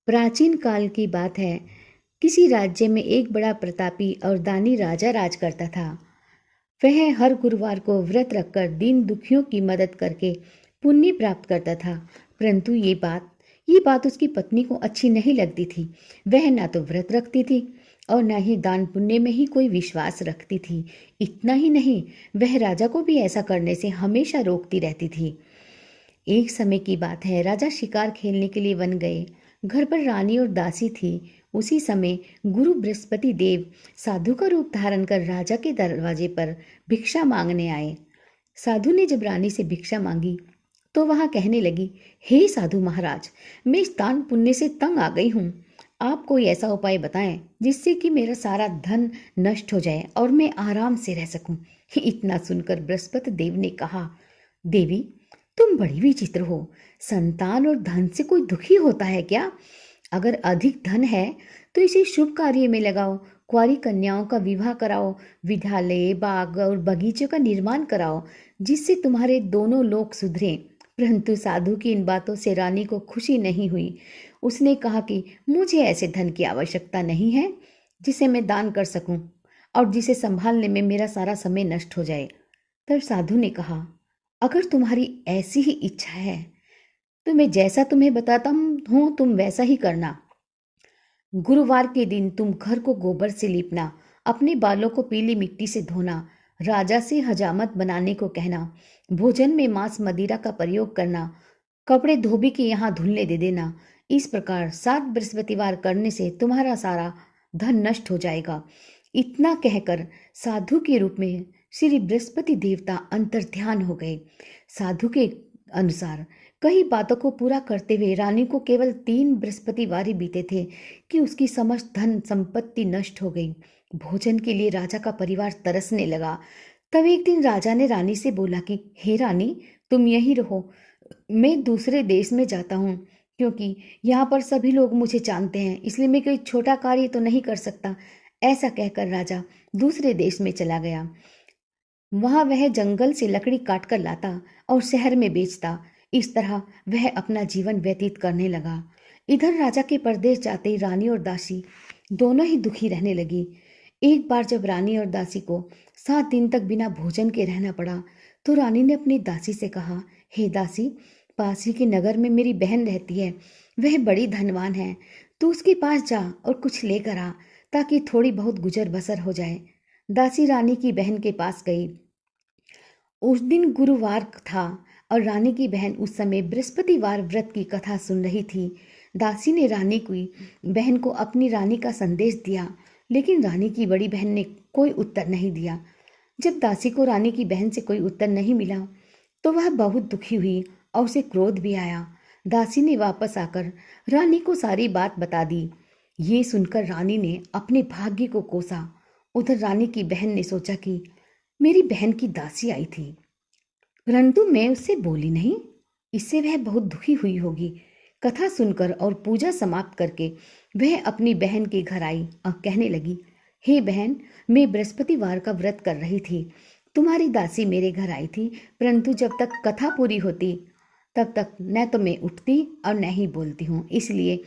प्राचीन काल की बात है। किसी राज्य में एक बड़ा प्रतापी और दानी राजा राज करता था। वह हर गुरुवार को व्रत रखकर दीन दुखियों की मदद करके पुण्य प्राप्त करता था। परंतु ये बात उसकी पत्नी को अच्छी नहीं लगती थी। वह ना तो व्रत रखती थी और ना ही दान पुण्य में ही कोई विश्वास रखती थी। इतना ही नहीं, वह राजा को भी ऐसा करने से हमेशा रोकती रहती थी। एक समय की बात है, राजा शिकार खेलने के लिए वन गए। घर पर रानी और दासी थी। उसी समय गुरु बृहस्पति देव साधु का रूप धारण कर राजा के दरवाजे पर भिक्षा मांगने आए। साधु ने जब रानी से भिक्षा मांगी तो वहां कहने लगी, हे साधु महाराज, मैं इस दान पुण्य से तंग आ गई हूँ। आप कोई ऐसा उपाय बताएं जिससे कि मेरा सारा धन नष्ट हो जाए और मैं आराम से रह सकूं। इतना सुनकर बृहस्पति देव ने कहा, देवी, तुम बड़ी विचित्र हो। संतान और धन से कोई दुखी होता है क्या? अगर अधिक धन है तो इसे शुभ कार्य में लगाओ। कुंवारी कन्याओं का विवाह कराओ, विद्यालय, बाग और बगीचों का निर्माण कराओ, जिससे तुम्हारे दोनों लोग सुधरें। परंतु साधु की इन बातों से रानी को खुशी नहीं हुई। उसने कहा कि मुझे ऐसे धन की आवश्यकता नहीं है जिसे मैं दान कर सकूं और जिसे संभालने में मेरा सारा समय नष्ट हो जाए। तब साधु ने कहा, अगर तुम्हारी ऐसी ही इच्छा है तो मैं जैसा तुम्हें बताता हूँ तुम वैसा ही करना। गुरुवार के दिन तुम घर को गोबर से लीपना, अपने बालों को पीली मिट्टी से धोना, राजा से हजामत बनाने को कहना, भोजन में मांस मदिरा का प्रयोग करना, कपड़े धोबी के यहाँ धुलने दे देना। इस प्रकार 7 बृहस्पतिवार करने से तुम्हारा सारा धन नष्ट हो जाएगा। इतना कहकर साधु के रूप में श्री बृहस्पति देवता अंतर्ध्यान हो गए। साधु के अनुसार कई बातों को पूरा करते हुए रानी को केवल 3 बृहस्पतिवार ही बीते थे कि उसकी समस्त धन संपत्ति नष्ट हो गई। भोजन के लिए राजा का परिवार तरसने लगा। तब एक दिन राजा ने रानी से बोला कि हे रानी, तुम यहीं रहो, मैं दूसरे देश में जाता हूँ, क्योंकि यहाँ पर सभी लोग मुझे जानते हैं, इसलिए मैं कोई छोटा कार्य तो नहीं कर सकता। ऐसा कहकर राजा दूसरे देश में चला गया। वहां वह जंगल से लकड़ी काट कर लाता और शहर में बेचता। इस तरह वह अपना जीवन व्यतीत करने लगा। इधर राजा के परदेश जाते ही रानी और दासी दोनों ही दुखी रहने लगी। एक बार जब रानी और दासी को 7 दिन तक बिना भोजन के रहना पड़ा तो रानी ने अपनी दासी से कहा, हे दासी, पास ही के नगर में मेरी बहन रहती है, वह बड़ी धनवान है। तू उसके पास जा और कुछ लेकर आ, ताकि थोड़ी बहुत गुजर बसर हो जाए। दासी रानी की बहन के पास गई। उस दिन गुरुवार था और रानी की बहन उस समय बृहस्पतिवार व्रत की कथा सुन रही थी। दासी ने रानी की बहन को अपनी रानी का संदेश दिया, लेकिन रानी की बड़ी बहन ने कोई उत्तर नहीं दिया। जब दासी को रानी की बहन से कोई उत्तर नहीं मिला तो वह बहुत दुखी हुई और उसे क्रोध भी आया। दासी ने वापस आकर रानी को सारी बात बता दी। ये सुनकर रानी ने अपने भाग्य को कोसा। उधर रानी की बहन ने सोचा कि मेरी बहन की दासी आई थी, परंतु मैं उससे बोली नहीं, इससे वह बहुत दुखी हुई होगी। कथा सुनकर और पूजा समाप्त करके वह अपनी बहन के घर आई और कहने लगी, हे बहन, मैं बृहस्पतिवार का व्रत कर रही थी। तुम्हारी दासी मेरे घर आई थी, परंतु जब तक कथा पूरी होती तब तक न तो मैं उठती और न ही बोलती हूँ, इसलिए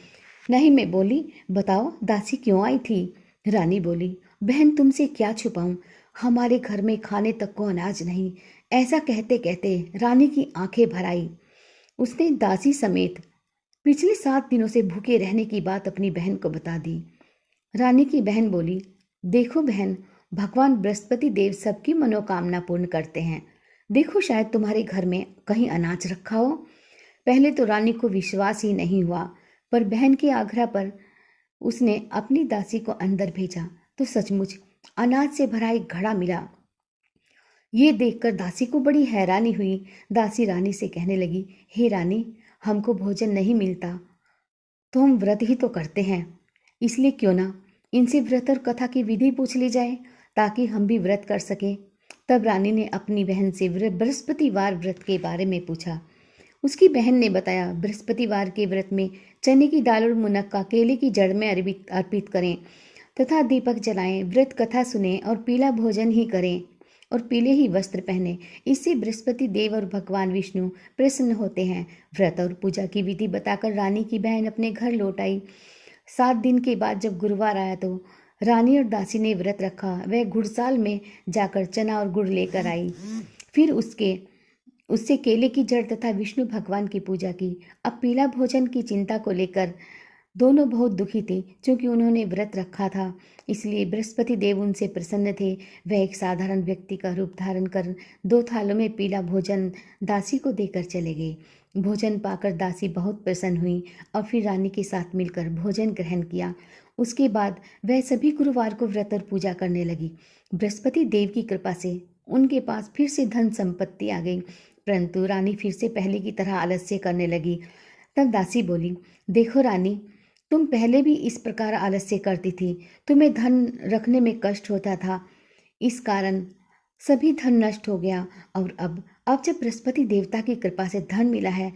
नहीं मैं बोली। बताओ दासी क्यों आई थी? रानी बोली, बहन, तुमसे क्या छुपाऊं, हमारे घर में खाने तक को अनाज नहीं। ऐसा कहते कहते रानी की आंखें भर आई। उसने दासी समेत पिछले 7 दिनों से भूखे रहने की बात अपनी बहन को बता दी। रानी की बहन बोली, देखो बहन, भगवान बृहस्पति देव सबकी मनोकामना पूर्ण करते हैं। देखो, शायद तुम्हारे घर में कहीं अनाज रखा हो। पहले तो रानी को विश्वास ही नहीं हुआ, पर बहन के आग्रह पर उसने अपनी दासी को अंदर भेजा तो सचमुच अनाज से भरा एक घड़ा मिला। ये देखकर दासी को बड़ी हैरानी हुई। दासी रानी से कहने लगी, हे रानी, हमको भोजन नहीं मिलता तो हम व्रत ही तो करते हैं, इसलिए क्यों ना इनसे व्रत और कथा की विधि पूछ ली जाए, ताकि हम भी व्रत कर सकें। तब रानी ने अपनी बहन से बृहस्पतिवार व्रत के बारे में पूछा। उसकी बहन ने बताया, बृहस्पतिवार के व्रत में चने की दाल और मुनक्का केले की जड़ में अर्पित करें तथा दीपक जलाएं, व्रत कथा सुने और पीला भोजन ही करें। और पीले ही वस्त्र पहने। इससे बृहस्पति देव और भगवान विष्णु प्रसन्न होते हैं। व्रत और पूजा की विधि बताकर रानी की बहन अपने घर लौट आई। 7 दिन के बाद जब गुरुवार आया तो रानी और दासी ने व्रत रखा। वह गुड़साल में जाकर चना और गुड़ लेकर आई। फिर उससे केले की जड़ तथा विष्णु भगवान की पूजा की। अब पीला भोजन की चिंता को लेकर दोनों बहुत दुखी थे, क्योंकि उन्होंने व्रत रखा था। इसलिए बृहस्पति देव उनसे प्रसन्न थे। वह एक साधारण व्यक्ति का रूप धारण कर 2 थालों में पीला भोजन दासी को देकर चले गए। भोजन पाकर दासी बहुत प्रसन्न हुई और फिर रानी के साथ मिलकर भोजन ग्रहण किया। उसके बाद वह सभी गुरुवार को व्रत और पूजा करने लगी। बृहस्पति देव की कृपा से उनके पास फिर से धन संपत्ति आ गई, परंतु रानी फिर से पहले की तरह आलस्य करने लगी। तब दासी बोली, देखो रानी, तुम पहले भी इस प्रकार आलस्य करती थी। तुम्हें धन रखने में कष्ट होता था, इस कारण सभी धन नष्ट हो गया। और अब जब बृहस्पति देवता की कृपा से धन मिला है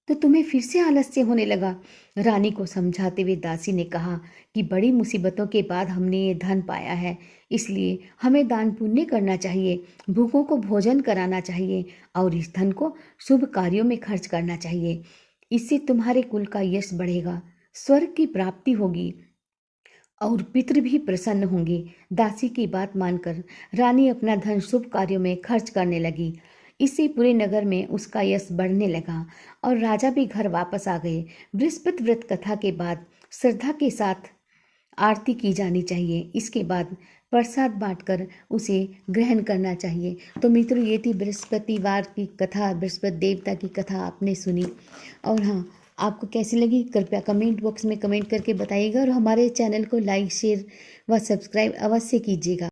तो तुम्हें फिर से आलस्य होने लगा। रानी को समझाते हुए दासी ने कहा कि बड़ी मुसीबतों के बाद हमने ये धन पाया है, इसलिए हमें दान पुण्य करना चाहिए, भूखों को भोजन कराना चाहिए और इस धन को शुभ कार्यों में खर्च करना चाहिए। इससे तुम्हारे कुल का यश बढ़ेगा, स्वर्ग की प्राप्ति होगी और पितृ भी प्रसन्न होंगे। दासी की बात मानकर रानी अपना धन शुभ कार्यों में खर्च करने लगी। इससे पूरे नगर में उसका यश बढ़ने लगा और राजा भी घर वापस आ गए। बृहस्पति व्रत कथा के बाद श्रद्धा के साथ आरती की जानी चाहिए। इसके बाद प्रसाद बांटकर उसे ग्रहण करना चाहिए। तो मित्रों, ये थी बृहस्पतिवार की कथा, बृहस्पति देवता की कथा आपने सुनी। और हाँ, आपको कैसी लगी कृपया कमेंट बॉक्स में कमेंट करके बताइएगा और हमारे चैनल को लाइक, शेयर व सब्सक्राइब अवश्य कीजिएगा।